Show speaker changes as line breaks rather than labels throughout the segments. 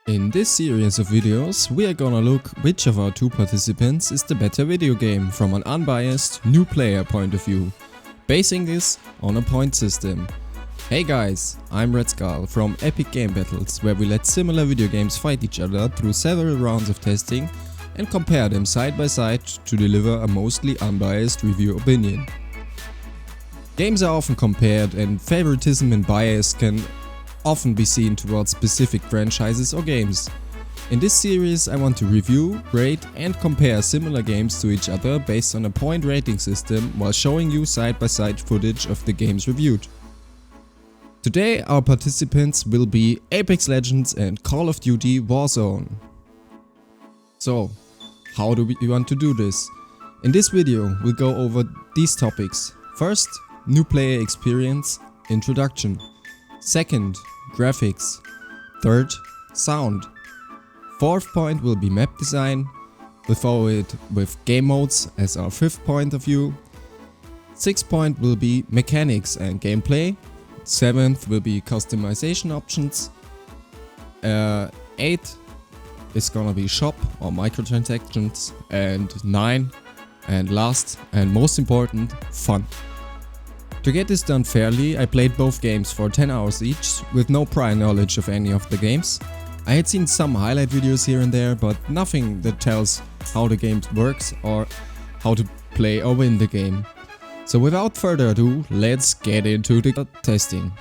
In this series of videos, we are gonna look which of our two participants is the better video game from an unbiased, new player point of view, basing this on a point system. Hey guys, I'm Red Skull from Epic Game Battles, where we let similar video games fight each other through several rounds of testing and compare them side by side to deliver a mostly unbiased review opinion. Games are often compared, and favoritism and bias can often be seen towards specific franchises or games. In this series I want to review, rate and compare similar games to each other based on a point rating system while showing you side by side footage of the games reviewed. Today our participants will be Apex Legends and Call of Duty Warzone. So, how do we want to do this? In this video we'll go over these topics. First, new player experience, introduction. Second, graphics. Third, sound. Fourth point will be map design. We'll follow it with game modes as our fifth point of view. Sixth point will be mechanics and gameplay. Seventh will be customization options. Eighth is gonna be shop or microtransactions. And 9, and last and most important, fun. To get this done fairly, I played both games for 10 hours each, with no prior knowledge of any of the games. I had seen some highlight videos here and there, but nothing that tells how the game works or how to play or win the game. So without further ado, let's get into the testing.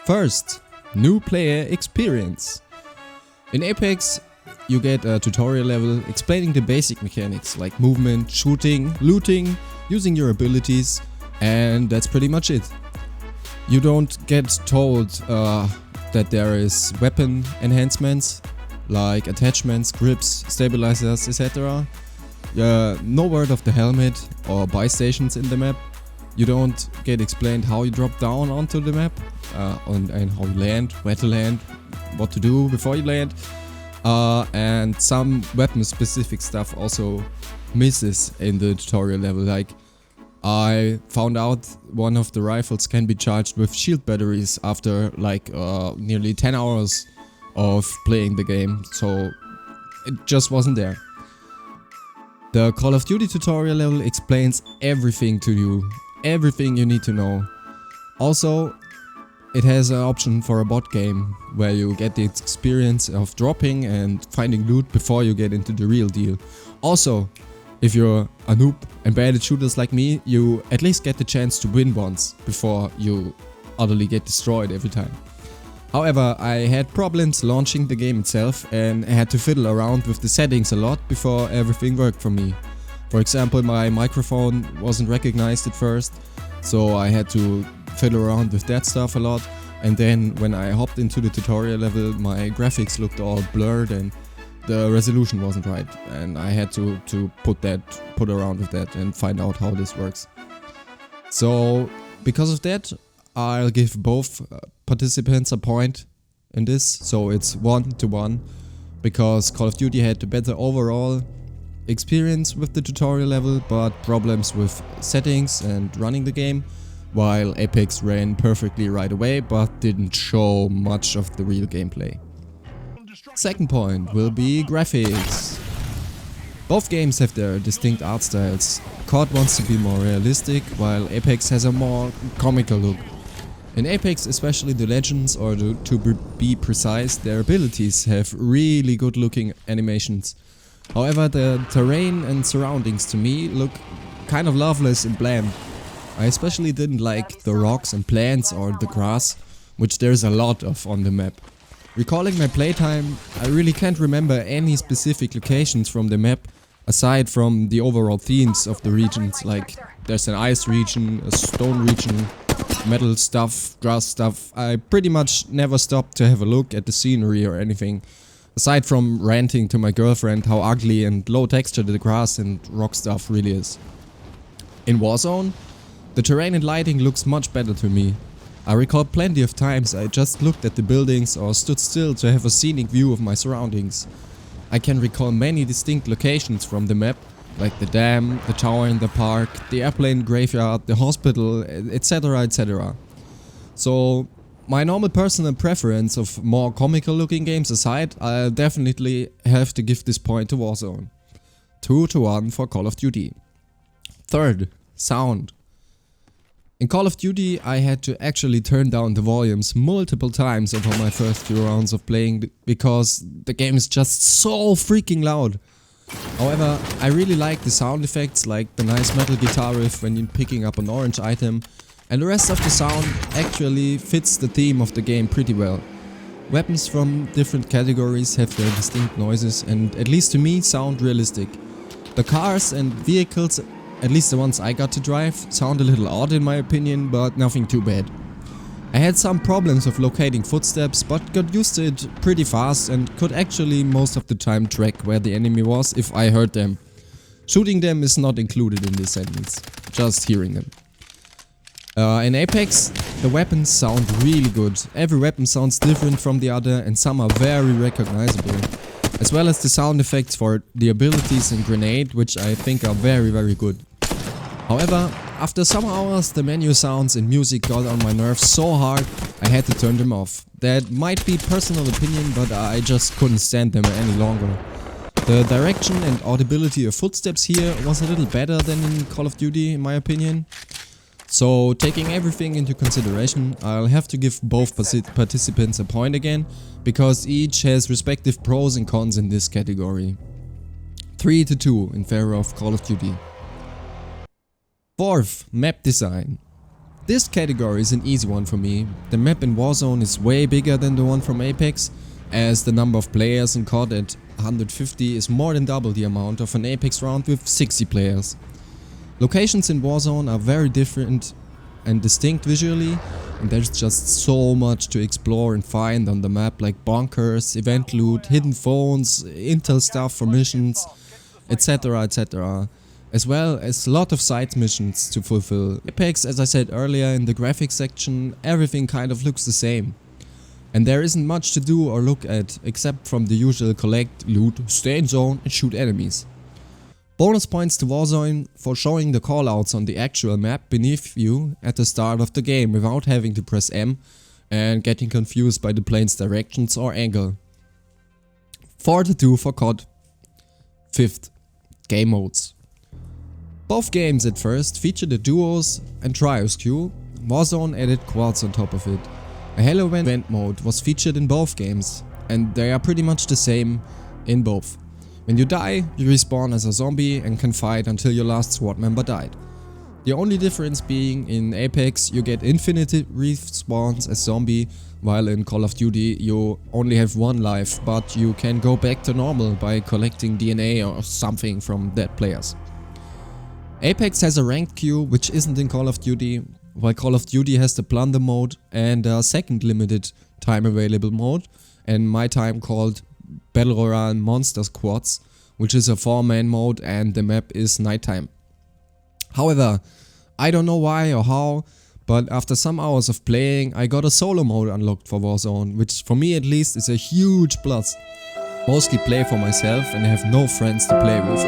First, new player experience. In Apex, you get a tutorial level explaining the basic mechanics like movement, shooting, looting, using your abilities, and that's pretty much it. You don't get told that there is weapon enhancements like attachments, grips, stabilizers, etc. No word of the helmet or buy stations in the map. You don't get explained how you drop down onto the map and how you land, where to land, what to do before you land. And some weapon specific stuff also misses in the tutorial level, like I found out one of the rifles can be charged with shield batteries after like nearly 10 hours of playing the game, so it just wasn't there. The Call of Duty tutorial level explains everything to you, everything you need to know. Also, it has an option for a bot game where you get the experience of dropping and finding loot before you get into the real deal. Also, if you're a noob and bad at shooters like me, you at least get the chance to win once before you utterly get destroyed every time. However, I had problems launching the game itself and I had to fiddle around with the settings a lot before everything worked for me. For example, my microphone wasn't recognized at first, so I had to fiddle around with that stuff a lot. And then when I hopped into the tutorial level, my graphics looked all blurred and the resolution wasn't right, and I had to put around with that and find out how this works. So because of that, I'll give both participants a point in this, so it's 1-1, because Call of Duty had the better overall experience with the tutorial level, but problems with settings and running the game, while Apex ran perfectly right away but didn't show much of the real gameplay. Second point will be graphics. Both games have their distinct art styles. Cod wants to be more realistic, while Apex has a more comical look. In Apex, especially the Legends, or to be precise, their abilities have really good looking animations. However, the terrain and surroundings to me look kind of loveless and bland. I especially didn't like the rocks and plants or the grass, which there's a lot of on the map. Recalling my playtime, I really can't remember any specific locations from the map, aside from the overall themes of the regions, like there's an ice region, a stone region, metal stuff, grass stuff. I pretty much never stopped to have a look at the scenery or anything, aside from ranting to my girlfriend how ugly and low texture the grass and rock stuff really is. In Warzone, the terrain and lighting looks much better to me. I recall plenty of times I just looked at the buildings or stood still to have a scenic view of my surroundings. I can recall many distinct locations from the map, like the dam, the tower in the park, the airplane graveyard, the hospital, etc. etc. So My normal personal preference of more comical looking games aside, I'll definitely have to give this point to Warzone. 2-1 for Call of Duty. Third, sound. In Call of Duty I had to actually turn down the volumes multiple times over my first few rounds of playing because the game is just so freaking loud. However, I really like the sound effects, like the nice metal guitar riff when you're picking up an orange item, and the rest of the sound actually fits the theme of the game pretty well. Weapons from different categories have their distinct noises and, at least to me, sound realistic. The cars and vehicles, at least the ones I got to drive, sound a little odd in my opinion, but nothing too bad. I had some problems with locating footsteps, but got used to it pretty fast and could actually most of the time track where the enemy was if I heard them. Shooting them is not included in this sentence, just hearing them. In Apex, the weapons sound really good. Every weapon sounds different from the other and some are very recognizable. As well as the sound effects for the abilities and grenade, which I think are very good. However, after some hours the menu sounds and music got on my nerves so hard I had to turn them off. That might be personal opinion, but I just couldn't stand them any longer. The direction and audibility of footsteps here was a little better than in Call of Duty in my opinion. So taking everything into consideration, I'll have to give both participants a point again, because each has respective pros and cons in this category. 3-2 in favor of Call of Duty. Fourth, map design. This category is an easy one for me. The map in Warzone is way bigger than the one from Apex, as the number of players in COD at 150 is more than double the amount of an Apex round with 60 players. Locations in Warzone are very different and distinct visually, and there's just so much to explore and find on the map, like bunkers, event loot, hidden phones, intel stuff for missions, etc, etc. As well as a lot of side missions to fulfill. Apex, as I said earlier in the graphics section, everything kind of looks the same. And there isn't much to do or look at, except from the usual collect, loot, stay in zone and shoot enemies. Bonus points to Warzone for showing the callouts on the actual map beneath you at the start of the game without having to press M and getting confused by the plane's directions or angle. 4-2 for COD. Fifth, game modes. Both games at first featured the duos and trios queue. Warzone added quads on top of it. A Halo event mode was featured in both games, and they are pretty much the same in both. When you die, you respawn as a zombie and can fight until your last squad member died. The only difference being in Apex you get infinite respawns as zombie, while in Call of Duty you only have one life, but you can go back to normal by collecting DNA or something from dead players. Apex has a ranked queue which isn't in Call of Duty, while Call of Duty has the plunder mode and a second limited time available mode, and my time called Battleroyale Monster Squads, which is a 4-man mode and the map is nighttime. However, I don't know why or how, but after some hours of playing I got a solo mode unlocked for Warzone, which for me at least is a huge plus. Mostly play for myself and have no friends to play with.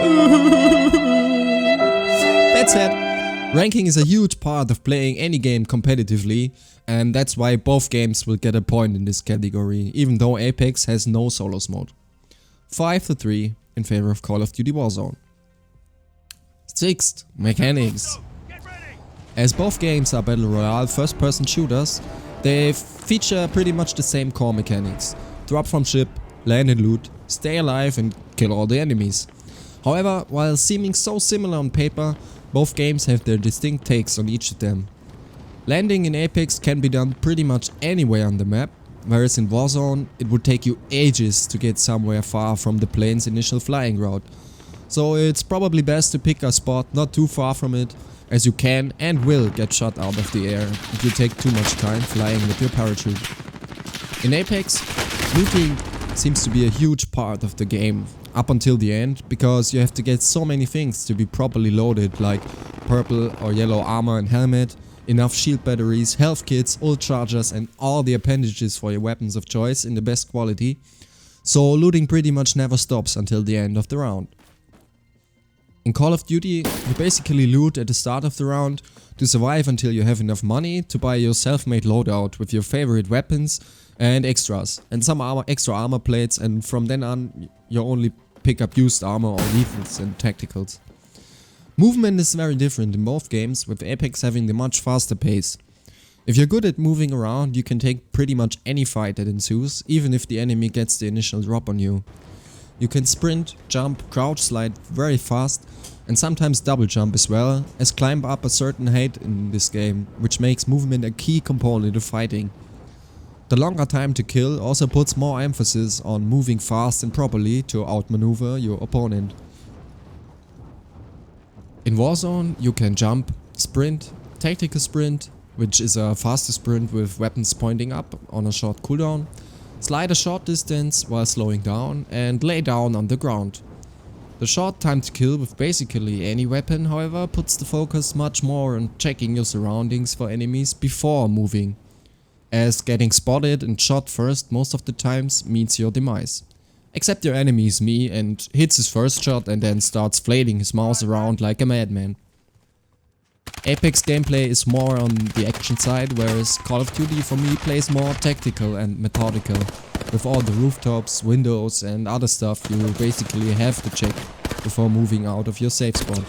That said, ranking is a huge part of playing any game competitively, and that's why both games will get a point in this category, even though Apex has no solos mode. 5-3 in favor of Call of Duty Warzone. Sixth, mechanics. As both games are Battle Royale first-person shooters, they feature pretty much the same core mechanics. Drop from ship, land and loot, stay alive and kill all the enemies. However, while seeming so similar on paper, both games have their distinct takes on each of them. Landing in Apex can be done pretty much anywhere on the map, whereas in Warzone it would take you ages to get somewhere far from the plane's initial flying route. So it's probably best to pick a spot not too far from it, as you can and will get shot out of the air if you take too much time flying with your parachute. In Apex, looting seems to be a huge part of the game up until the end, because you have to get so many things to be properly loaded, like purple or yellow armor and helmet, enough shield batteries, health kits, ult chargers and all the appendages for your weapons of choice in the best quality. So looting pretty much never stops until the end of the round. In Call of Duty, you basically loot at the start of the round to survive until you have enough money to buy your self-made loadout with your favorite weapons and extras and some extra armor plates, and from then on you only pick up used armor or lethals and tacticals. Movement is very different in both games, with Apex having the much faster pace. If you're good at moving around, you can take pretty much any fight that ensues, even if the enemy gets the initial drop on you. You can sprint, jump, crouch slide very fast, and sometimes double jump as well, as climb up a certain height in this game, which makes movement a key component of fighting. The longer time to kill also puts more emphasis on moving fast and properly to outmaneuver your opponent. In Warzone you can jump, sprint, tactical sprint, which is a faster sprint with weapons pointing up on a short cooldown, slide a short distance while slowing down, and lay down on the ground. The short time to kill with basically any weapon, however, puts the focus much more on checking your surroundings for enemies before moving, as getting spotted and shot first most of the times means your demise. Except your enemy is me and hits his first shot and then starts flailing his mouse around like a madman. Apex gameplay is more on the action side, whereas Call of Duty for me plays more tactical and methodical, with all the rooftops, windows and other stuff you basically have to check before moving out of your safe spot.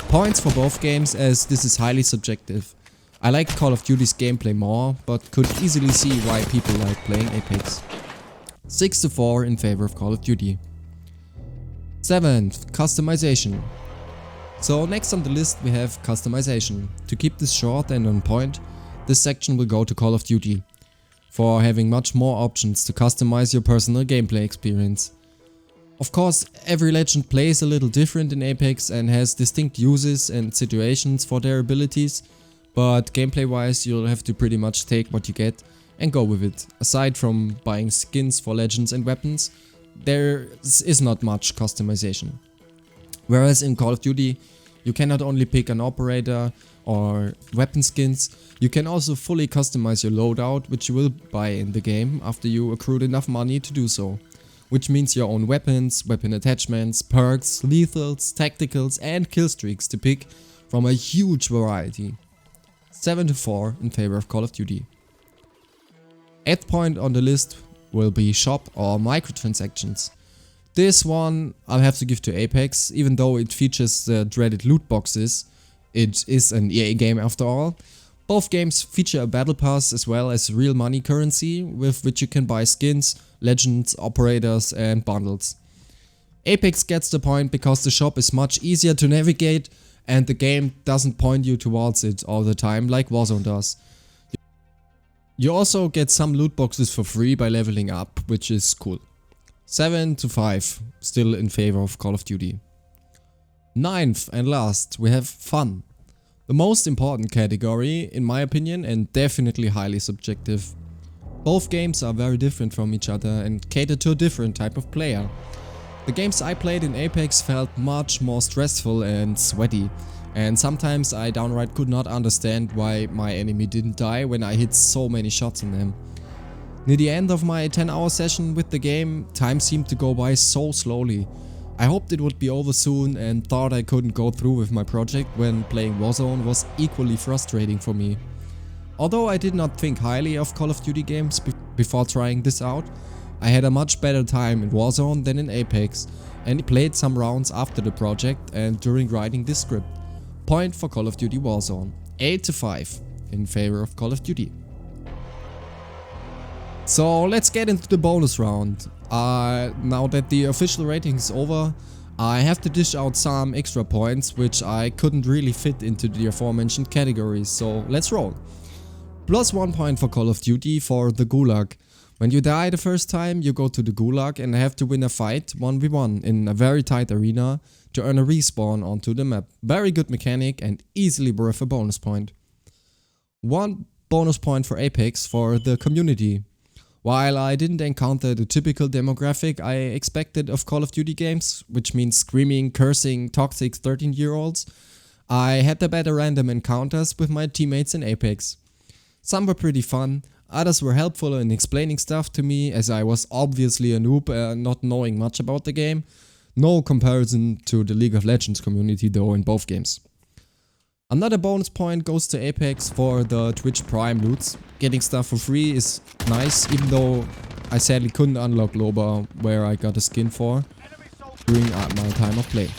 Points for both games, as this is highly subjective. I like Call of Duty's gameplay more, but could easily see why people like playing Apex. 6-4 in favor of Call of Duty. 7th, customization. So next on the list we have customization. To keep this short and on point, this section will go to Call of Duty, for having much more options to customize your personal gameplay experience. Of course, every legend plays a little different in Apex and has distinct uses and situations for their abilities, but gameplay wise you'll have to pretty much take what you get and go with it. Aside from buying skins for legends and weapons, there is not much customization. Whereas in Call of Duty, you can not only pick an operator or weapon skins, you can also fully customize your loadout, which you will buy in the game after you accrued enough money to do so. Which means your own weapons, weapon attachments, perks, lethals, tacticals and killstreaks to pick from a huge variety. 7-4 in favor of Call of Duty. 8th point on the list will be shop or microtransactions. This one I'll have to give to Apex, even though it features the dreaded loot boxes. It is an EA game after all. Both games feature a battle pass as well as real money currency, with which you can buy skins, legends, operators and bundles. Apex gets the point because the shop is much easier to navigate and the game doesn't point you towards it all the time like Warzone does. You also get some loot boxes for free by leveling up, which is cool. 7-5, still in favor of Call of Duty. 9th and last, we have fun. The most important category, in my opinion, and definitely highly subjective. Both games are very different from each other and cater to a different type of player. The games I played in Apex felt much more stressful and sweaty, and sometimes I downright could not understand why my enemy didn't die when I hit so many shots on them. Near the end of my 10-hour session with the game, time seemed to go by so slowly. I hoped it would be over soon and thought I couldn't go through with my project when playing Warzone was equally frustrating for me. Although I did not think highly of Call of Duty games before trying this out, I had a much better time in Warzone than in Apex and played some rounds after the project and during writing this script. Point for Call of Duty Warzone. 8-5 in favor of Call of Duty. So let's get into the bonus round. Now that the official rating is over, I have to dish out some extra points which I couldn't really fit into the aforementioned categories, so let's roll. Plus 1 point for Call of Duty for the Gulag. When you die the first time, you go to the Gulag and have to win a fight 1v1 in a very tight arena to earn a respawn onto the map. Very good mechanic and easily worth a bonus point. 1 bonus point for Apex for the community. While I didn't encounter the typical demographic I expected of Call of Duty games, which means screaming, cursing, toxic 13-year-olds, I had the better random encounters with my teammates in Apex. Some were pretty fun, others were helpful in explaining stuff to me as I was obviously a noob not knowing much about the game. No comparison to the League of Legends community though in both games. Another bonus point goes to Apex for the Twitch Prime loots. Getting stuff for free is nice, even though I sadly couldn't unlock Loba, where I got a skin for during my time of play.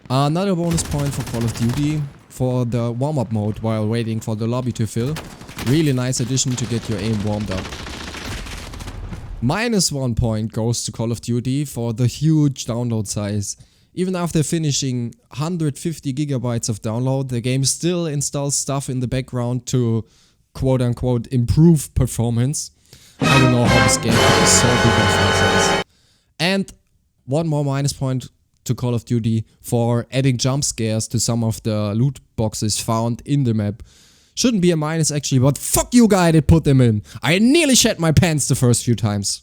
Another bonus point for Call of Duty for the warm-up mode while waiting for the lobby to fill. Really nice addition to get your aim warmed up. -1 point goes to Call of Duty for the huge download size. Even after finishing 150 gigabytes of download, the game still installs stuff in the background to quote-unquote improve performance. I don't know how this game is so big of size. And one more minus point to Call of Duty for adding jump scares to some of the loot boxes found in the map. Shouldn't be a minus actually, but fuck you guy that put them in. I nearly shat my pants the first few times.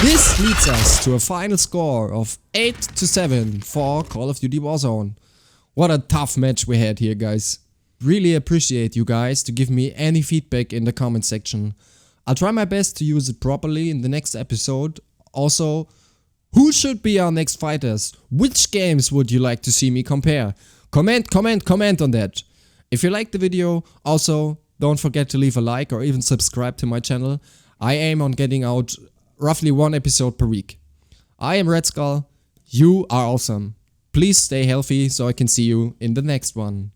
This leads us to a final score of 8-7 for Call of Duty Warzone. What a tough match we had here, guys. Really appreciate you guys to give me any feedback in the comment section. I'll try my best to use it properly in the next episode. Also, who should be our next fighters? Which games would you like to see me compare? Comment on that. If you liked the video, also don't forget to leave a like or even subscribe to my channel. I aim on getting out roughly 1 episode per week. I am Red Skull. You are awesome. Please stay healthy so I can see you in the next one.